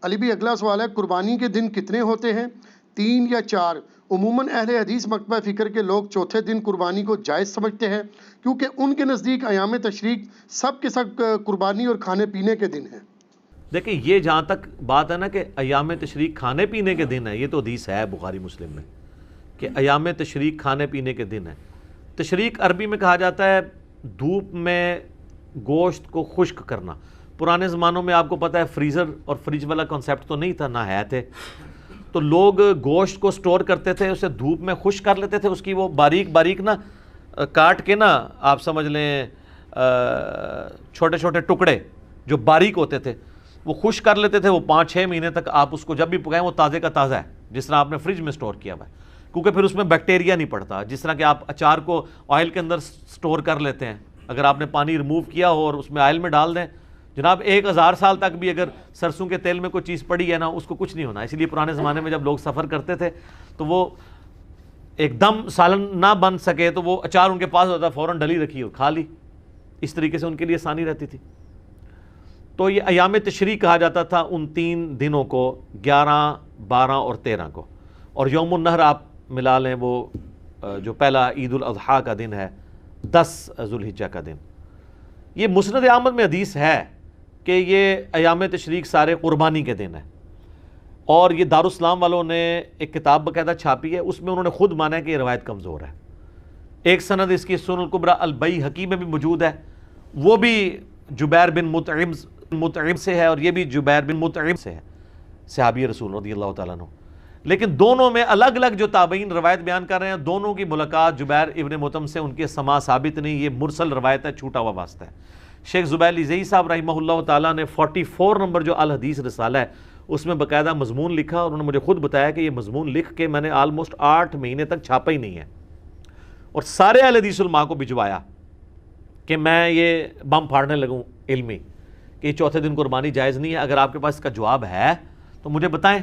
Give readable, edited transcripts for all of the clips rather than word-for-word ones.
علی بھی اگلا سوال ہے، قربانی کے دن کتنے ہوتے ہیں، 3 یا 4؟ عموماً اہل حدیث مکتبہ فکر کے لوگ چوتھے دن قربانی کو جائز سمجھتے ہیں، کیونکہ ان کے نزدیک ایام تشریق سب کے سب قربانی اور کھانے پینے کے دن ہیں۔ دیکھیں یہ جہاں تک بات ہے نا کہ ایام تشریق کھانے پینے کے دن ہے، یہ تو حدیث ہے بخاری مسلم میں کہ ایام تشریق کھانے پینے کے دن ہے۔ تشریق عربی میں کہا جاتا ہے دھوپ میں گوشت کو خشک کرنا۔ پرانے زمانوں میں آپ کو پتہ ہے فریزر اور فریج والا کنسیپٹ تو نہیں تھا، نہ ہے تھے، تو لوگ گوشت کو سٹور کرتے تھے، اسے دھوپ میں خشک کر لیتے تھے، اس کی وہ باریک باریک نا کاٹ کے نا آپ سمجھ لیں چھوٹے چھوٹے ٹکڑے جو باریک ہوتے تھے وہ خشک کر لیتے تھے، وہ 5-6 مہینے تک آپ اس کو جب بھی پکائیں وہ تازے کا تازہ ہے، جس طرح آپ نے فریج میں سٹور کیا ہوا ہے، کیونکہ پھر اس میں بیکٹیریا نہیں پڑتا۔ جس طرح کہ آپ اچار کو آئل کے اندر سٹور کر لیتے ہیں، اگر آپ نے پانی ریموو کیا ہو اور اس میں آئل میں ڈال دیں، جناب 1000 سال تک بھی اگر سرسوں کے تیل میں کوئی چیز پڑی ہے نا اس کو کچھ نہیں ہونا۔ اسی لیے پرانے زمانے میں جب لوگ سفر کرتے تھے تو وہ ایک دم سالن نہ بن سکے تو وہ اچار ان کے پاس ہوتا، فوراً ڈلی رکھی اور کھا لی، اس طریقے سے ان کے لیے آسانی رہتی تھی۔ تو یہ ایام تشریق کہا جاتا تھا ان 3 دنوں کو، 11، 12 اور 13 کو، اور یوم النحر آپ ملا لیں وہ جو پہلا عید الاضحیٰ کا دن ہے، 10 ذوالحجہ کا دن۔ یہ مسند احمد میں حدیث ہے کہ یہ ایام تشریق سارے قربانی کے دن ہیں، اور یہ دارالاسلام والوں نے ایک کتاب باقاعدہ چھاپی ہے، اس میں انہوں نے خود مانا ہے کہ یہ روایت کمزور ہے۔ ایک سند اس کی سنن الکبریٰ البیہقی میں بھی موجود ہے، وہ بھی جبیر بن مطعم سے ہے، اور یہ بھی جبیر بن مطعم سے ہے، صحابی رسول رضی اللہ تعالیٰ عنہ۔ لیکن دونوں میں الگ الگ جو تابعین روایت بیان کر رہے ہیں، دونوں کی ملاقات جبیر ابن مطعم سے ان کے سماع ثابت نہیں، یہ مرسل روایت ہے، چھوٹا ہوا واسطہ ہے۔ شیخ زبیر الزئی صاحب رحمہ اللہ تعالیٰ نے 44 نمبر جو الحدیث رسالہ ہے اس میں باقاعدہ مضمون لکھا، اور انہوں نے مجھے خود بتایا کہ یہ مضمون لکھ کے میں نے آلموسٹ 8 مہینے تک چھاپا ہی نہیں ہے، اور سارے اہل حدیث علماء کو بھجوایا کہ میں یہ بم پھاڑنے لگوں علمی کہ یہ چوتھے دن قربانی جائز نہیں ہے۔ اگر آپ کے پاس اس کا جواب ہے تو مجھے بتائیں۔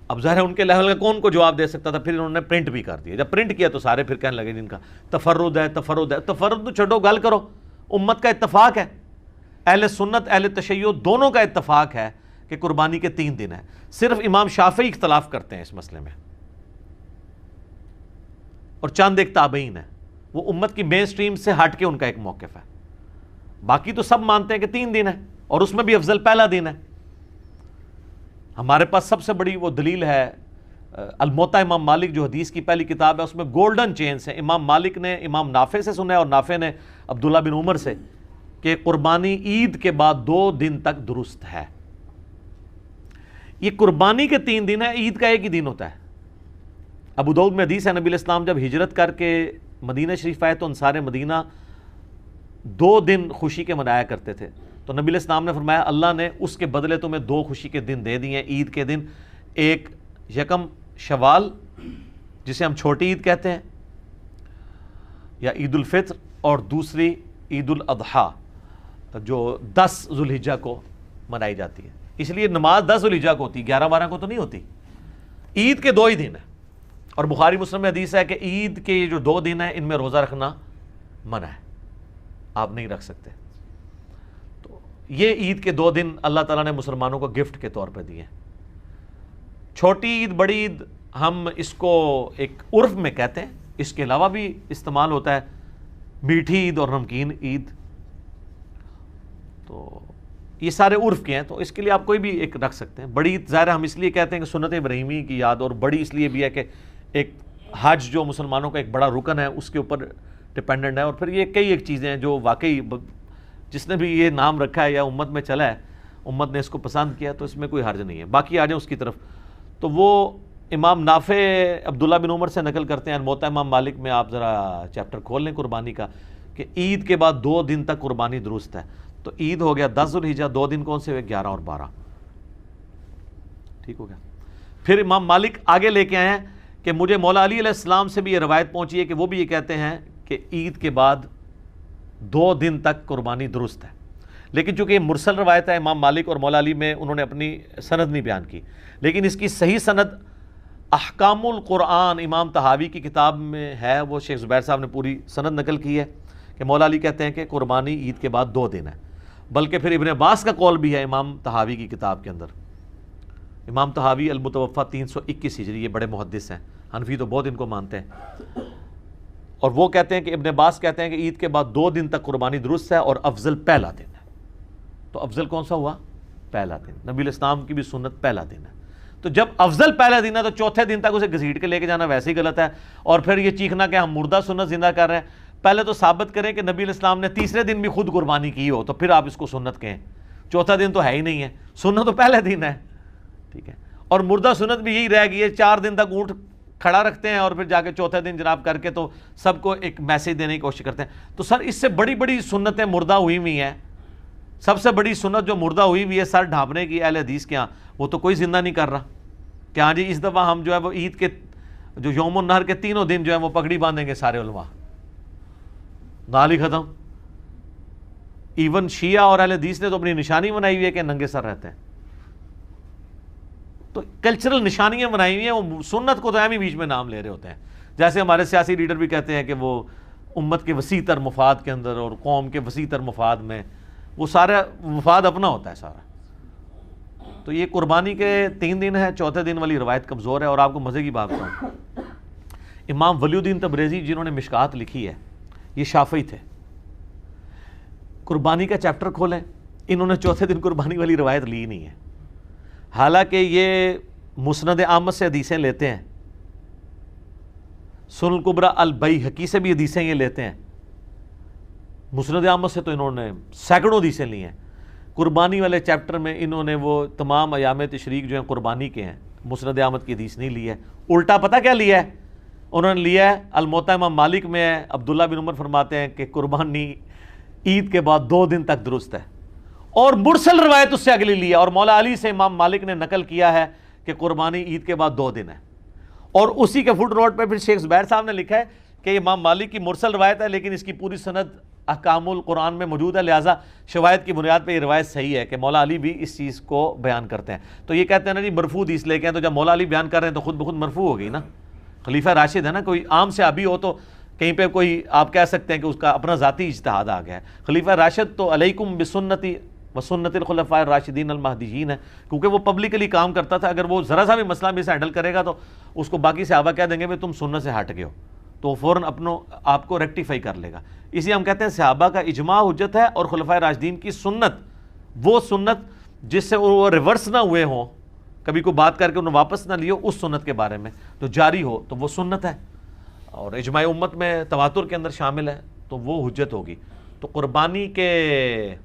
اب ظاہر ہے ان کے لیول کا کون کو جواب دے سکتا تھا، پھر انہوں نے پرنٹ بھی کر دیا۔ جب پرنٹ کیا تو سارے پھر کہنے لگے جن کا تفرد ہے تفرد ہے، تفرد تو چھوڑو، گل کرو، امت کا اتفاق ہے، اہل سنت اہل تشیع دونوں کا اتفاق ہے کہ قربانی کے 3 دن ہیں، صرف امام شافعی اختلاف کرتے ہیں اس مسئلے میں، اور چند ایک تابعین ہیں، وہ امت کی مین سٹریم سے ہٹ کے ان کا ایک موقف ہے، باقی تو سب مانتے ہیں کہ 3 دن ہے، اور اس میں بھی افضل پہلا دن ہے۔ ہمارے پاس سب سے بڑی وہ دلیل ہے الموطا امام مالک جو حدیث کی پہلی کتاب ہے، اس میں گولڈن چینز ہیں۔ امام مالک نے امام نافع سے سنا ہے اور نافع نے عبداللہ بن عمر سے کہ قربانی عید کے بعد 2 دن تک درست ہے۔ یہ قربانی کے 3 دن ہے، عید کا ایک ہی دن ہوتا ہے۔ ابو داؤد میں حدیث ہے نبی علیہ السلام جب ہجرت کر کے مدینہ شریف آئے تو انصار مدینہ 2 دن خوشی کے منایا کرتے تھے، تو نبی علیہ السلام نے فرمایا اللہ نے اس کے بدلے تمہیں 2 خوشی کے دن دے دیے، عید کے دن، ایک 1 شوال جسے ہم چھوٹی عید کہتے ہیں یا عید الفطر، اور دوسری عید الاضحیٰ جو 10 ذوالحجہ کو منائی جاتی ہے۔ اس لیے نماز 10 ذوالحجہ کو ہوتی ہے، 11-12 کو تو نہیں ہوتی۔ عید کے 2 ہی دن ہیں، اور بخاری مسلم میں حدیث ہے کہ عید کے یہ جو 2 دن ہیں ان میں روزہ رکھنا منع ہے، آپ نہیں رکھ سکتے۔ تو یہ عید کے 2 دن اللہ تعالیٰ نے مسلمانوں کو گفٹ کے طور پہ دیے۔ چھوٹی عید بڑی عید ہم اس کو ایک عرف میں کہتے ہیں، اس کے علاوہ بھی استعمال ہوتا ہے میٹھی عید اور نمکین عید، تو یہ سارے عرف کے ہیں، تو اس کے لیے آپ کوئی بھی ایک رکھ سکتے ہیں۔ بڑی عید ظاہر ہم اس لیے کہتے ہیں کہ سنت ابراہیمی کی یاد، اور بڑی اس لیے بھی ہے کہ ایک حج جو مسلمانوں کا ایک بڑا رکن ہے اس کے اوپر ڈپینڈنٹ ہے، اور پھر یہ کئی ایک چیزیں ہیں جو واقعی جس نے بھی یہ نام رکھا ہے یا امت میں چلا ہے، امت نے اس کو پسند کیا، تو اس میں کوئی حرج نہیں ہے۔ باقی آ جائیں اس کی طرف، تو وہ امام نافع عبداللہ بن عمر سے نقل کرتے ہیں الموطا امام مالک میں، آپ ذرا چیپٹر کھول لیں قربانی کا، کہ عید کے بعد 2 دن تک قربانی درست ہے۔ تو عید ہو گیا 10 ذوالحجہ، 2 دن کون سے ہوئے؟ 11 اور 12، ٹھیک ہو گیا۔ پھر امام مالک آگے لے کے آئے ہیں کہ مجھے مولا علی علیہ السلام سے بھی یہ روایت پہنچی ہے کہ وہ بھی یہ کہتے ہیں کہ عید کے بعد 2 دن تک قربانی درست ہے، لیکن چونکہ یہ مرسل روایت ہے امام مالک اور مولا علی میں انہوں نے اپنی سند نہیں بیان کی، لیکن اس کی صحیح سند احکام القرآن امام طحاوی کی کتاب میں ہے، وہ شیخ زبیر صاحب نے پوری سند نقل کی ہے کہ مولا علی کہتے ہیں کہ قربانی عید کے بعد 2 دن ہے، بلکہ پھر ابن عباس کا قول بھی ہے امام طحاوی کی کتاب کے اندر امام طحاوی المتوفا 321 ہجری، یہ بڑے محدث ہیں، حنفی تو بہت ان کو مانتے ہیں، اور وہ کہتے ہیں کہ ابن عباس کہتے ہیں کہ عید کے بعد 2 دن تک قربانی درست ہے اور افضل پہلا دن ہے۔ تو افضل کون سا ہوا؟ پہلا دن۔ نبی الاسلام کی بھی سنت پہلا دن ہے، تو جب افضل پہلا دن ہے تو چوتھے دن تک اسے گھسیٹ کے لے کے جانا ویسے ہی غلط ہے، اور پھر یہ چیخنا کہ ہم مردہ سنت زندہ کر رہے ہیں۔ پہلے تو ثابت کریں کہ نبی الاسلام نے تیسرے دن بھی خود قربانی کی ہو، تو پھر آپ اس کو سنت کہیں۔ چوتھا دن تو ہے ہی نہیں ہے، سنت تو پہلے دن ہے، ٹھیک ہے۔ اور مردہ سنت بھی یہی رہ گئی ہے، 4 دن تک اونٹ کھڑا رکھتے ہیں اور پھر جا کے چوتھے دن جناب کر کے تو سب کو ایک میسج دینے کی کوشش کرتے ہیں۔ تو سر اس سے بڑی بڑی سنتیں مردہ ہوئی ہوئی ہیں، سب سے بڑی سنت جو مردہ ہوئی ہوئی ہے سر ڈھانپنے کی اہل حدیث کے ہاں، وہ تو کوئی زندہ نہیں کر رہا کہ ہاں جی اس دفعہ ہم جو ہے وہ عید کے جو یوم النحر کے 3 دن جو ہے وہ پگڑی باندھیں گے سارے علماء، گالی ختم۔ ایون شیعہ اور اہل حدیث نے تو اپنی نشانی بنائی ہوئی ہے کہ ننگے سر رہتے ہیں، تو کلچرل نشانیاں بنائی ہوئی ہیں، وہ سنت کو تو اہم ہی بیچ میں نام لے رہے ہوتے ہیں۔ جیسے ہمارے سیاسی لیڈر بھی کہتے ہیں کہ وہ امت کے وسیع تر مفاد کے اندر اور قوم کے وسیع تر مفاد میں، وہ سارا مفاد اپنا ہوتا ہے سارا۔ تو یہ قربانی کے 3 دن ہے، چوتھے دن والی روایت کمزور ہے۔ اور آپ کو مزے کی بات بتاؤں، امام ولی الدین تبریزی جنہوں نے مشکات لکھی ہے، یہ شافعی تھے۔ قربانی کا چیپٹر کھولیں، انہوں نے چوتھے دن قربانی والی روایت لی نہیں ہے، حالانکہ یہ مسند احمد سے حدیثیں لیتے ہیں، سنن الکبری البیہقی سے بھی حدیثیں یہ لیتے ہیں، مسند احمد سے تو انہوں نے سینکڑوں حدیثیں لی ہیں۔ قربانی والے چیپٹر میں انہوں نے وہ تمام ایام تشریق جو ہیں قربانی کے ہیں، مسند احمد کی حدیث نہیں لی ہے، الٹا پتہ کیا لیا ہے انہوں نے؟ لیا ہے الموطا امام مالک میں ہے، عبداللہ بن عمر فرماتے ہیں کہ قربانی عید کے بعد 2 دن تک درست ہے، اور مرسل روایت اس سے اگلی لی ہے، اور مولا علی سے امام مالک نے نقل کیا ہے کہ قربانی عید کے بعد 2 دن ہے، اور اسی کے فٹ نوٹ پہ پھر شیخ زبیر صاحب نے لکھا ہے کہ امام مالک کی مرسل روایت ہے لیکن اس کی پوری سند احکام القرآن میں موجود ہے، لہٰذا شواہد کی بنیاد پہ یہ روایت صحیح ہے کہ مولا علی بھی اس چیز کو بیان کرتے ہیں۔ تو یہ کہتے ہیں نا جی مرفوع حدیث لے کے ہیں، تو جب مولا علی بیان کر رہے ہیں تو خود بخود مرفوع ہو گئی نا، خلیفہ راشد ہے نا، کوئی عام صحابی ہو تو کہیں پہ کوئی آپ کہہ سکتے ہیں کہ اس کا اپنا ذاتی اجتہاد آ گیا ہے، خلیفہ راشد تو علیکم بسنتی وسنت الخلفاء الراشدین المہدیین ہے، کیونکہ وہ پبلکلی کام کرتا تھا، اگر وہ ذرا سا بھی مسئلہ بھی سے ہینڈل کرے گا تو اس کو باقی صحابہ کہہ دیں گے تم سنت سے ہٹ گئے ہو، تو وہ فوراً آپ کو ریکٹیفائی کر لے گا۔ اسی ہم کہتے ہیں صحابہ کا اجماع حجت ہے، اور خلفائے راشدین کی سنت، وہ سنت جس سے وہ ریورس نہ ہوئے ہوں، کبھی کوئی بات کر کے انہوں واپس نہ لیو، اس سنت کے بارے میں جو جاری ہو تو وہ سنت ہے، اور اجماع امت میں تواتر کے اندر شامل ہے تو وہ حجت ہوگی۔ تو قربانی کے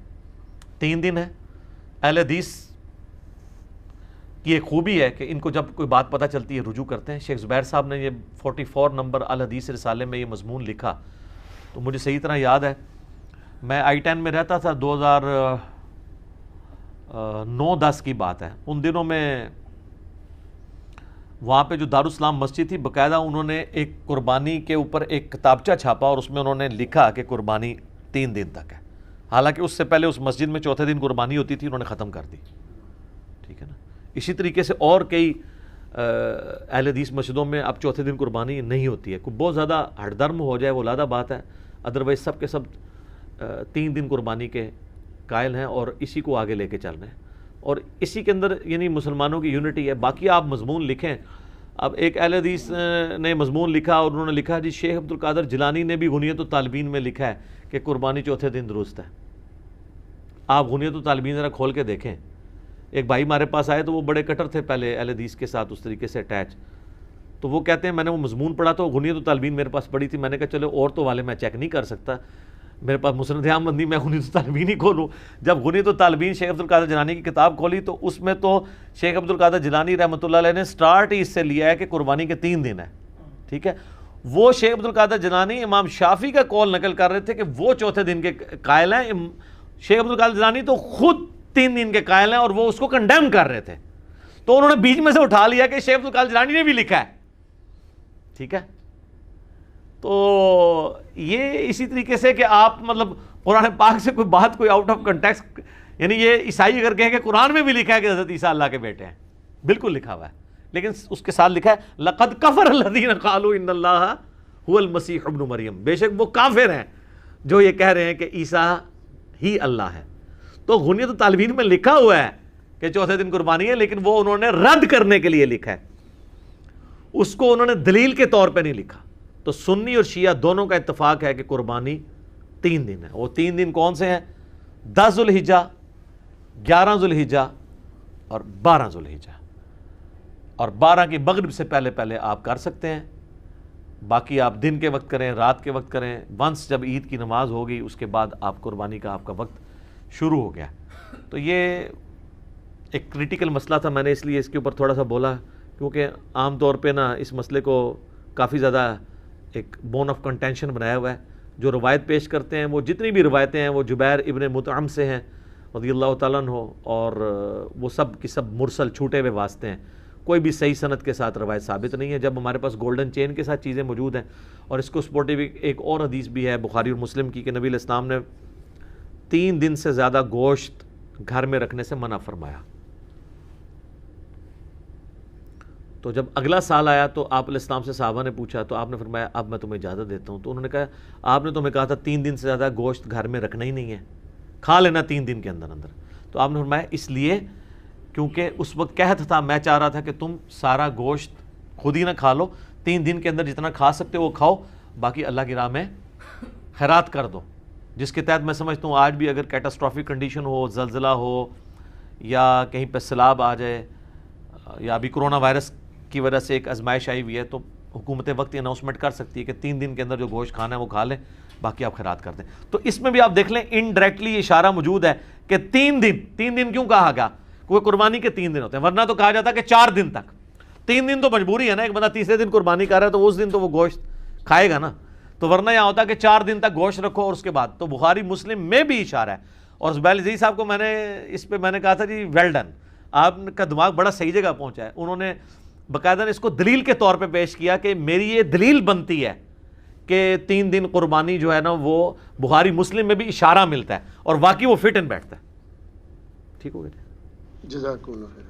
3 دن ہے، اہل حدیث کی ایک خوبی ہے کہ ان کو جب کوئی بات پتہ چلتی ہے رجوع کرتے ہیں۔ شیخ زبیر صاحب نے یہ 44 نمبر الحدیث رسالے میں یہ مضمون لکھا، تو مجھے صحیح طرح یاد ہے، میں I-10 میں رہتا تھا، 2009-10 کی بات ہے، ان دنوں میں وہاں پہ جو دارالاسلام مسجد تھی، باقاعدہ انہوں نے ایک قربانی کے اوپر ایک کتابچہ چھاپا اور اس میں انہوں نے لکھا کہ قربانی 3 دن تک ہے، حالانکہ اس سے پہلے اس مسجد میں چوتھے دن قربانی ہوتی تھی، انہوں نے ختم کر دی، ٹھیک ہے نا۔ اسی طریقے سے اور کئی اہل حدیث مسجدوں میں اب چوتھے دن قربانی نہیں ہوتی ہے، کوئی بہت زیادہ ہٹ درم ہو جائے وہ علیحدہ بات ہے، ادروائز سب کے سب 3 دن قربانی کے قائل ہیں اور اسی کو آگے لے کے چل رہے ہیں، اور اسی کے اندر یعنی مسلمانوں کی یونٹی ہے۔ باقی آپ مضمون لکھیں، اب ایک اہل حدیث نے مضمون لکھا اور انہوں نے لکھا جی شیخ عبدالقادر جیلانی نے بھی غنیت الطالبین میں لکھا ہے کہ قربانی چوتھے دن درست ہے۔ آپ غنیت الطالبین ذرا کھول کے دیکھیں، ایک بھائی ہمارے پاس آئے تو وہ بڑے کٹر تھے پہلے اہل حدیث کے ساتھ اس طریقے سے اٹیچ، تو وہ کہتے ہیں میں نے وہ مضمون پڑھا تو غنیت الطالبین میرے پاس پڑھی تھی، میں نے کہا چلو عورتوں والے میں چیک نہیں کر سکتا، میرے پاس مسند احمد نہیں، میں غنیت الطالبین ہی کھولوں۔ جب غنیت الطالبین شیخ عبدالقادر جیلانی کی کتاب کھولی تو اس میں تو شیخ عبدالقادر جیلانی رحمۃ اللہ علیہ نے سٹارٹ ہی اس سے لیا ہے کہ قربانی کے 3 دن ہے، ٹھیک ہے۔ وہ شیخ عبدالقادر جیلانی امام شافعی کا قول نقل کر رہے تھے کہ وہ چوتھے دن کے قائل ہیں، شیخ عبدالقادر جیلانی تو خود 3 دن کے قائل ہیں اور وہ اس کو کنڈیم کر رہے تھے، تو انہوں نے بیچ میں سے اٹھا لیا کہ شیخ عبدالقادر جیلانی نے بھی لکھا ہے، ٹھیک ہے۔ تو یہ اسی طریقے سے کہ آپ مطلب قرآن پاک سے کوئی بات کوئی آؤٹ آف کنٹیکسٹ، یعنی یہ عیسائی اگر کہیں کہ قرآن میں بھی لکھا ہے کہ حضرت عیسیٰ اللہ کے بیٹے ہیں، بالکل لکھا ہوا ہے، لیکن اس کے ساتھ لکھا ہے لقد کفر الذین قالوا ان اللہ هو المسیح ابن مریم، بے شک وہ کافر ہیں جو یہ کہہ رہے ہیں کہ عیسیٰ ہی اللہ ہے۔ تو غنیت الطالبین میں لکھا ہوا ہے کہ چوتھے دن قربانی ہے، لیکن وہ انہوں نے رد کرنے کے لیے لکھا ہے، اس کو انہوں نے دلیل کے طور پہ نہیں لکھا۔ تو سنی اور شیعہ دونوں کا اتفاق ہے کہ قربانی 3 دن ہے۔ وہ 3 دن کون سے ہیں؟ 10 ذوالحجہ، 11 ذوالحجہ اور 12 ذوالحجہ، اور 12 کی مغرب سے پہلے پہلے آپ کر سکتے ہیں، باقی آپ دن کے وقت کریں، رات کے وقت کریں، ونس جب عید کی نماز ہوگی اس کے بعد آپ قربانی کا آپ کا وقت شروع ہو گیا۔ تو یہ ایک کریٹیکل مسئلہ تھا، میں نے اس لیے اس کے اوپر تھوڑا سا بولا، کیونکہ عام طور پہ نا اس مسئلے کو کافی زیادہ ایک بون آف کنٹینشن بنایا ہوا ہے۔ جو روایت پیش کرتے ہیں، وہ جتنی بھی روایتیں ہیں وہ جبیر ابن مطعم سے ہیں رضی اللہ تعالیٰ عنہ، اور وہ سب کی سب مرسل چھوٹے ہوئے واسطے ہیں، کوئی بھی صحیح سند کے ساتھ روایت ثابت نہیں ہے۔ جب ہمارے پاس گولڈن چین کے ساتھ چیزیں موجود ہیں، اور اس کو سپورٹیو ایک اور حدیث بھی ہے بخاری اور مسلم کی کہ نبی علیہ السلام نے 3 دن سے زیادہ گوشت گھر میں رکھنے سے منع فرمایا۔ تو جب اگلا سال آیا تو آپ علیہ السلام سے صحابہ نے پوچھا، تو آپ نے فرمایا اب میں تمہیں اجازت دیتا ہوں۔ تو انہوں نے کہا آپ نے تمہیں کہا تھا 3 دن سے زیادہ گوشت گھر میں رکھنا ہی نہیں ہے، کھا لینا 3 دن کے اندر اندر۔ تو آپ نے فرمایا اس لیے کیونکہ اس وقت قحط تھا، میں چاہ رہا تھا کہ تم سارا گوشت خود ہی نہ کھا لو، 3 دن کے اندر جتنا کھا سکتے وہ کھاؤ، باقی اللہ کی راہ میں خیرات کر دو۔ جس کے تحت میں سمجھتا ہوں آج بھی اگر کیٹاسٹرافک کنڈیشن ہو، زلزلہ ہو، یا کہیں پہ سیلاب آ جائے، یا ابھی کرونا وائرس کی وجہ سے ایک آزمائش آئی ہوئی ہے، تو حکومت وقت اناؤنسمنٹ کر سکتی ہے کہ 3 دن کے اندر جو گوشت کھانا ہے وہ کھا لیں، باقی آپ خیرات کر دیں۔ تو اس میں بھی آپ دیکھ لیں انڈائریکٹلی اشارہ موجود ہے کہ 3 دن کیوں کہا گیا؟ کیونکہ قربانی کے 3 دن ہوتے ہیں، ورنہ تو کہا جاتا ہے کہ 4 دن تک۔ 3 دن تو مجبوری ہے نا، ایک بندہ تیسرے دن قربانی کر رہا ہے تو اس دن تو وہ گوشت کھائے گا نا، تو ورنہ یہاں ہوتا ہے کہ 4 دن تک گوشت رکھو اور اس کے بعد۔ تو بخاری مسلم میں بھی اشارہ ہے، اور زبیر عزیز صاحب کو میں نے کہا تھا جی ویل ڈن، آپ کا دماغ بڑا صحیح جگہ پہنچا ہے۔ انہوں نے باقاعدہ اس کو دلیل کے طور پہ پیش کیا کہ میری یہ دلیل بنتی ہے کہ 3 دن قربانی جو ہے نا وہ بخاری مسلم میں بھی اشارہ ملتا ہے، اور واقعی وہ فٹ ان بیٹھتا ہے۔ ٹھیک ہو گیا؟ جزاک اللہ خیر۔